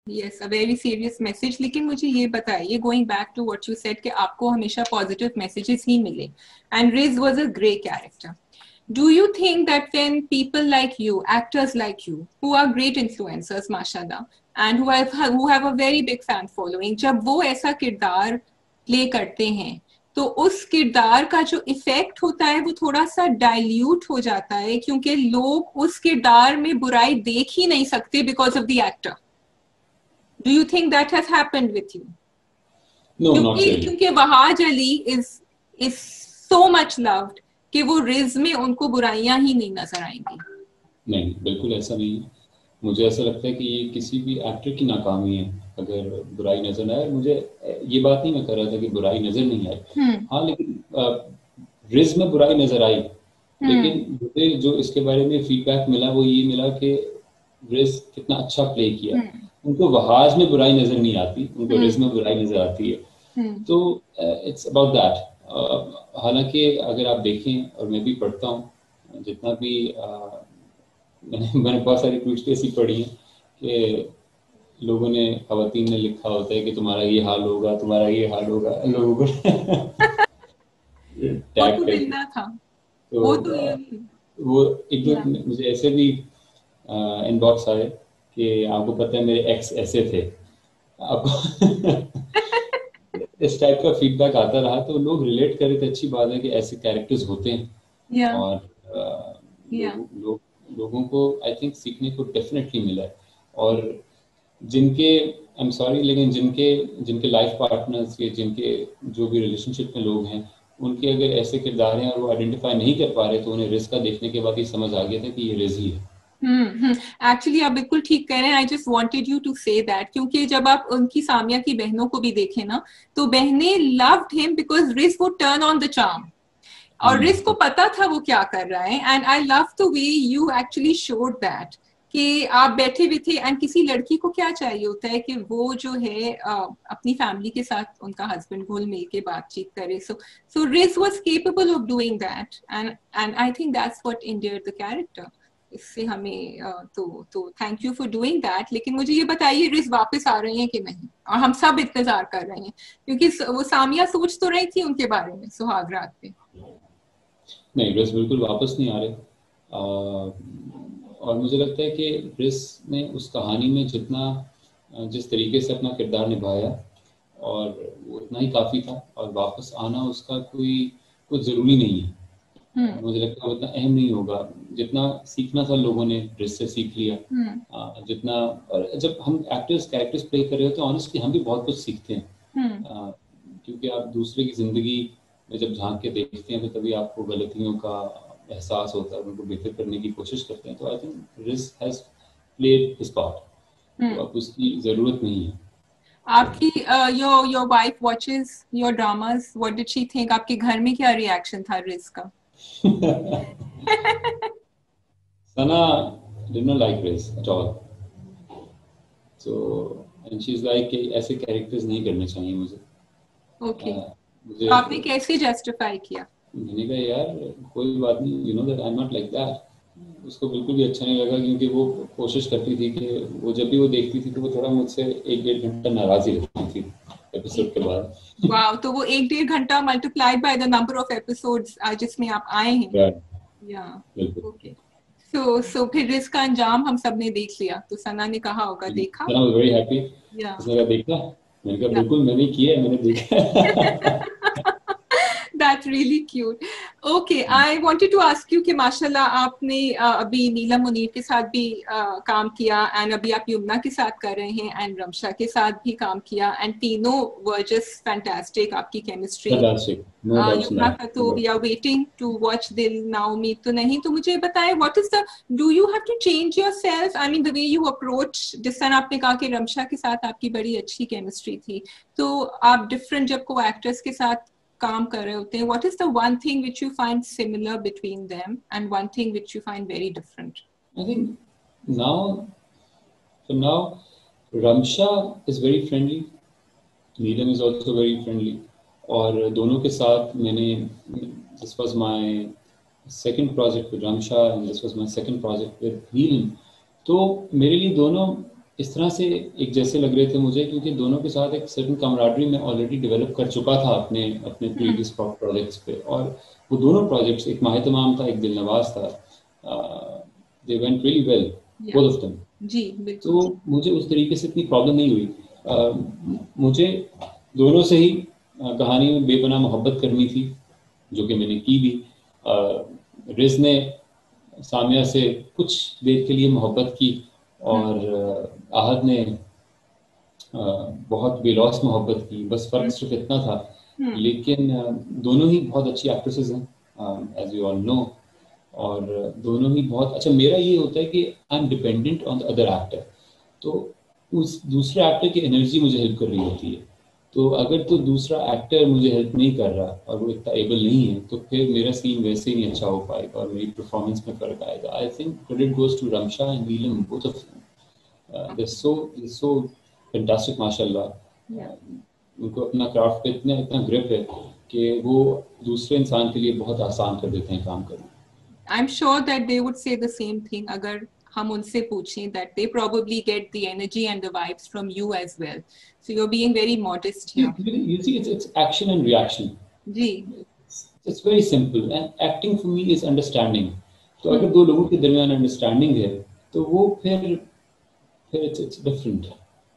Yes, a very serious message. लेकिन मुझे ये बताइए, going back to what you said, कि आपको हमेशा पॉजिटिव मैसेजेस ही मिले, एंड रिज was a great character. Do you think that when people like you, actors like you, who are great influencers, mashallah, and who have a very big fan following, जब वो ऐसा किरदार play करते हैं तो उस किरदार का जो इफेक्ट होता है वो थोड़ा सा डाइल्यूट हो जाता है, क्योंकि लोग उस किरदार में बुराई देख ही नहीं सकते because of the actor? Do you think that has happened with you? No, not क्योंकि really. क्योंकि Wahaj Ali is so much loved कि वो रिज में उनको बुराइयां ही नहीं नजर आएंगी. नहीं, बिल्कुल ऐसा नहीं है. मुझे ऐसा लगता है कि ये किसी भी एक्टर की नाकामी है अगर बुराई नजर आए. मुझे ये बात नहीं मैं कर रहा था कि बुराई नजर नहीं आई. हाँ, लेकिन रिज में बुराई नजर आई. लेकिन मुझे जो इसके बारे में फीडबैक मिला वो ये मिला कि रिज कितना अच्छा प्ले किया. उनको वहाज में बुराई नजर नहीं आती, उनको रिज में बुराई नजर आती है. तो इट्स अबाउट दैट. हालांकि अगर आप देखें, और मैं भी पढ़ता हूँ, जितना भी मैंने बहुत सारी ट्वीट्स ऐसी पढ़ी हैं कि लोगों ने, खवातीन ने लिखा होता है कि तुम्हारा ये हाल होगा, तुम्हारा ये हाल होगा, लोगों को वो टैग तो करके. मिलना था. तो वो तो वो एक दो मुझे ऐसे भी इनबॉक्स आए कि आपको पता है मेरे एक्स ऐसे थे. आपको इस टाइप का फीडबैक आता रहा तो लोग रिलेट कर रहे थे. अच्छी बात है कि ऐसे कैरेक्टर्स होते हैं. और लोगों को आई थिंक सीखने को डेफिनेटली मिला है. और जिनके, आई एम सॉरी, लेकिन जिनके जिनके लाइफ पार्टनर्स या जिनके जो भी रिलेशनशिप में लोग हैं, उनके अगर ऐसे किरदार हैं और वो आइडेंटिफाई नहीं कर पा रहे, तो उन्हें रिस्क का देखने के बाद ये समझ आ गया था कि ये रिज ही है. एक्चुअली आप बिल्कुल ठीक कह रहे हैं. I just wanted you to say that, क्योंकि जब आप उनकी, सामिया की बहनों को भी देखें ना, तो बहनें loved him because ridge would turn on the charm, और रिज को पता था वो क्या कर रहा है. And I love the way you actually showed that कि आप बैठे हुए थे, एंड किसी लड़की को क्या चाहिए होता है कि वो जो है अपनी फैमिली के साथ उनका हस्बैंड घुल मिल के बातचीत करे. So Riz was capable of doing that, and I think that's what endeared the character. इससे हमें तो thank you for doing that. लेकिन मुझे ये बताइए, रिज वापस आ रहे हैं कि नहीं? और हम सब इंतजार कर रहे हैं, क्योंकि वो सामिया सोच तो रही थी उनके बारे में सुहाग रात पे. नहीं, रिज बिल्कुल वापस नहीं आ रहे. और मुझे लगता है कि रिज ने उस कहानी में जिस तरीके से अपना किरदार निभाया, और वो इतना ही काफ़ी था. और वापस आना उसका कुछ ज़रूरी नहीं है. मुझे लगता है उतना अहम नहीं होगा. जितना सीखना था लोगों ने रिज से सीख लिया. जितना, और जब हम कैरेक्टर्स प्ले कर रहे होते हैं, ऑनेस्टली हम भी बहुत कुछ सीखते हैं. क्योंकि आप दूसरे की ज़िंदगी में जब झांक के देखते हैं तो तभी आपको गलतियों का एहसास होता है, उनको बेहतर करने की कोशिश करते हैं. तो I think ridge has played his part. तो अब उसकी ज़रूरत नहीं है. आपकी your wife watches your dramas, what did she think? आपके घर में क्या रिएक्शन था रिज का? Sana did not like Riz at all. So, and she's like कि ऐसे कैरेक्टर्स नहीं करने चाहिए मुझे. ओके. मुझे आपने कैसे जस्टिफाई किया? मैंने कहा यार कोई बात नहीं, you know that I am not like that. उसको बिल्कुल भी अच्छा नहीं लगा, क्योंकि वो कोशिश करती थी कि वो जब भी वो देखती थी तो वो थोड़ा मुझसे 1-1.5 घंटा नाराज ही रहती थी एपिसोड के बाद. वाओ, तो वो 1-1.5 घंटा multiplied by the number of episodes जिसमें आप आए हैं. या ओके. सो फिर रिस्क का अंजाम हम सब ने देख लिया, तो सना ने कहा होगा देखा. सना वाज वेरी हैप्पी. उसने कहा देखा. मैंने कहा बिल्कुल मैंने किया, मैंने देखा. That's really cute. Okay, I wanted to ask you कि माशाल्लाह आपने अभी नीलम मुनीर के साथ भी काम किया, एंड अभी आप यमुना के साथ कर रहे हैं, एंड रमशा के साथ भी काम किया, एंड तीनों वर जस्ट फैंटास्टिक. आपकी केमिस्ट्री. यमुना का तो we are waiting to watch Dil Na Umeed To Nahi. तो मुझे बताएं, what is the, do you have to change yourself? I mean the way you approach. जिस तरह आपने कहा कि रमशा के साथ आपकी बड़ी अच्छी केमिस्ट्री थी, तो आप डिफरेंट जब को एक्टर्स के साथ काम कर रहे होते हैं, what is the one thing which you find similar between them and one thing which you find very different? I think now Ramsha is very friendly, Neelam is also very friendly. और दोनों के साथ मैंने, this was my second project with Ramsha and this was my second project with Neelam. तो मेरे लिए दोनों इस तरह से एक जैसे लग रहे थे मुझे, क्योंकि दोनों के साथ एक सर्टन कमराडरी में ऑलरेडी डेवलप कर चुका था अपने अपने प्रीवियस प्रोजेक्ट्स पे, और वो दोनों प्रोजेक्ट्स, एक माह तमाम था, एक दिलनवाज था, they went really well both of them. जी बिल्कुल। तो मुझे उस तरीके से इतनी प्रॉब्लम नहीं हुई। मुझे दोनों से ही कहानी में बेपनाह मोहब्बत करनी थी, जो कि मैंने की भी। रिज ने सामिया से कुछ देर के लिए मोहब्बत की, और आहद ने बहुत बेलौस मोहब्बत की, बस फ़र्क सिर्फ इतना था। लेकिन दोनों ही बहुत अच्छी एक्ट्रेसेस हैं, एज यू ऑल नो, और दोनों ही बहुत अच्छा। मेरा ये होता है कि I am dependent on the other actor, तो उस दूसरे एक्टर की एनर्जी मुझे हेल्प कर रही होती है। तो अगर तो दूसरा एक्टर मुझे हेल्प नहीं कर रहा और वो इतना एबल नहीं है, तो फिर मेरा सीन वैसे ही नहीं अच्छा हो पाएगा और मेरी परफॉर्मेंस में फ़र्क आएगा। I think credit goes to Ramsha and Neelam, both of them. they're so fantastic माशाल्लाह। उनको अपना क्राफ्ट पे इतना इतना ग्रिप है कि वो दूसरे इंसान के लिए बहुत आसान कर देते हैं काम करना। I'm sure that they would say the same thing अगर हम उनसे पूछें, that they probably get the energy and the vibes from you as well. So you're being very modest here. You see, it's action and reaction. Ji. It's very simple, and acting for me is understanding. तो अगर दो लोगों के दरमियान understanding है, तो वो फिर it's different.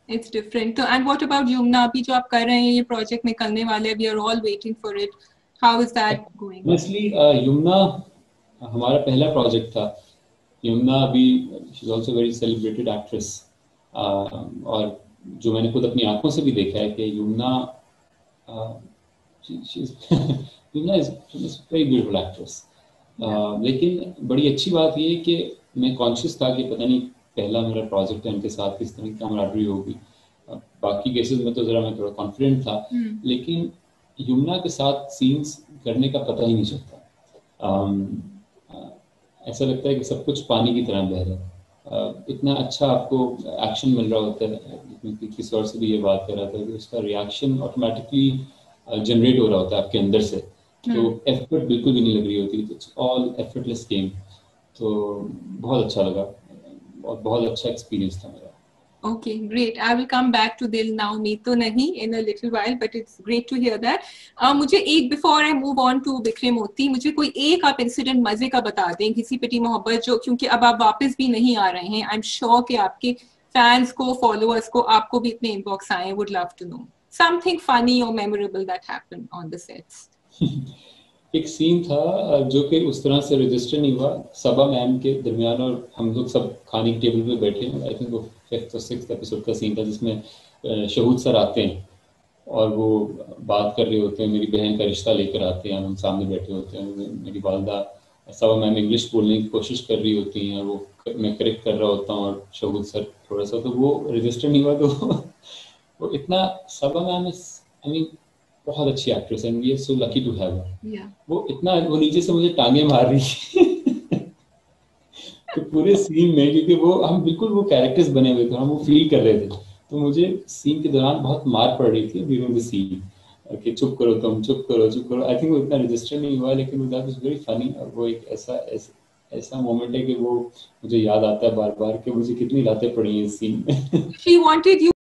It's different. तो and what about Yumna? अभी जो आप कर रहे हैं, ये प्रोजेक्ट निकलने वाले हैं, we are all waiting for it. How is that going? Honestly, Yamuna हमारा पहला प्रोजेक्ट था। यमुना अभी she is also very celebrated actress, और जो मैंने खुद अपनी आंखों से भी देखा है कि Yamuna Yamuna is very beautiful actress. लेकिन बड़ी अच्छी बात ये है कि मैं कॉन्शियस था कि पता नहीं पहला मेरा प्रोजेक्ट है, उनके साथ किस तरह की कैमराडरी होगी। बाकी केसेस में तो जरा मैं थोड़ा कॉन्फिडेंट था, लेकिन यमुना के साथ सीन्स करने का पता ही नहीं चलता। ऐसा लगता है कि सब कुछ पानी की तरह बह रहा है। इतना अच्छा आपको एक्शन मिल रहा होता है। किसी और से भी ये बात कर रहा था कि उसका रिएक्शन ऑटोमेटिकली जनरेट हो रहा होता है आपके अंदर से, तो एफर्ट बिल्कुल भी नहीं लग रही होती। It's all effortless game. तो बहुत अच्छा लगा और बहुत अच्छा एक्सपीरियंस था मेरा। Okay, great. I will come back to Dil Now Meet तो नहीं in a little while, but it's great to hear that. मुझे एक before I move on to बिखरे मोती, मुझे कोई एक आप इंसिडेंट मजे का बता दें, किसी पिटी मोहब्बत जो, क्योंकि अब आप वापस भी नहीं आ रहे हैं, I'm sure कि आपके फैंस को, फॉलोअर्स को, आपको भी इतने इनबॉक्स आए, would love to know something funny or memorable that happened on the sets. एक सीन था जो कि उस तरह से रजिस्टर नहीं हुआ, सबा मैम के दरमियान और हम लोग सब खाने की टेबल पे बैठे हैं। आई थिंक वो 5th और 6th एपिसोड का सीन था, जिसमें शहूद सर आते हैं और वो बात कर रहे होते हैं, मेरी बहन का रिश्ता लेकर आते हैं, हम सामने बैठे होते हैं। मेरी वालदा सबा मैम इंग्लिश बोलने की कोशिश कर रही होती हैं, वो मैं करेक्ट कर रहा होता हूँ और शहूद सर थोड़ा सा, तो वो रजिस्टर नहीं हुआ। तो वो इतना, सबा मैम आई मीन बहुत अच्छी एक्ट्रेस है, we are so lucky to have her. वो इतना, वो नीचे से मुझे टांगे मार रही तो पूरे सीन में, क्योंकि वो हम बिल्कुल वो कैरेक्टर्स बने हुए थे, हम वो फील कर रहे थे, तो मुझे सीन के दौरान बहुत मार पड़ रही थी ड्यूरिंग द सीन कि चुप करो तुम, चुप करो, चुप करो। आई थिंक वो इतना रजिस्टर नहीं हुआ, लेकिन दैट वाज वेरी फनी। और वो एक ऐसा मोमेंट है कि वो मुझे याद आता है बार बार कि मुझे कितनी लातें पड़ी हैं इस सीन में। She wanted you